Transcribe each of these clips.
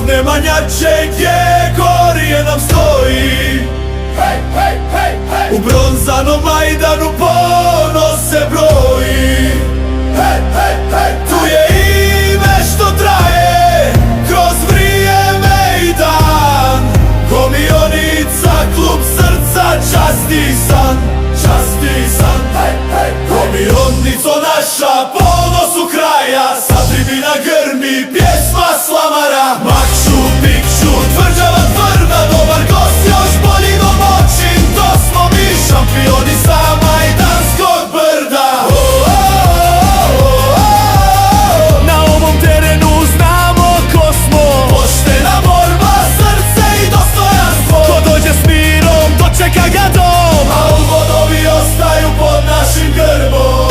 Nemanjače gdje gorije nam stoji. U bronzanom Majdanu ponos se broji. Tu je ime što traje kroz vrijeme i dan. Gomionica, klub srca, časti san, časti san. Gomionico naša, ponos u kraja, sa tribina grmi pjesma slamara. Makšu, pikšu, tvrđava tvrda, dobar gost, još bolji domaćin. To smo mi, šampioni sa Majdanskog brda. Na ovom terenu znamo ko smo, poštena borba, srce i dostojanstvo. Ko dođe s mirom, dočeka ga dom, a uvodovi ostaju pod našim grbom.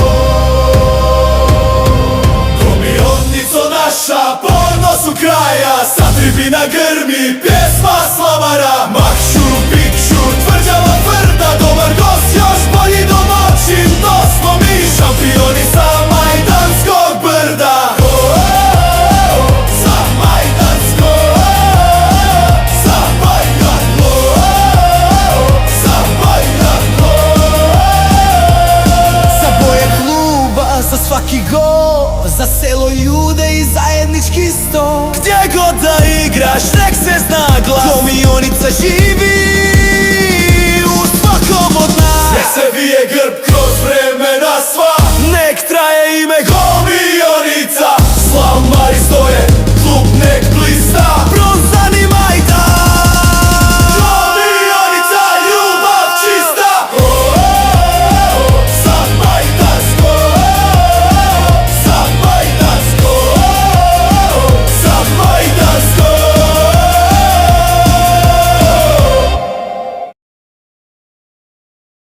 Ponos u kraja, sa tribina grmi pjesma slamara. Makšu, pikšu, tvrđava tvrda, dobar gost, još bolji domaćin. To smo mi, šampioni sa Majdanskog brda. Sa Majdanskog, sa Majdanskog, sa Majdanskog. Za boje kluba, za svaki gol, za selo, ljude i zajednički sto. Gdje god da igraš, nek se zna glas. Gomionica živi u svakom od nas. Nek se vije grb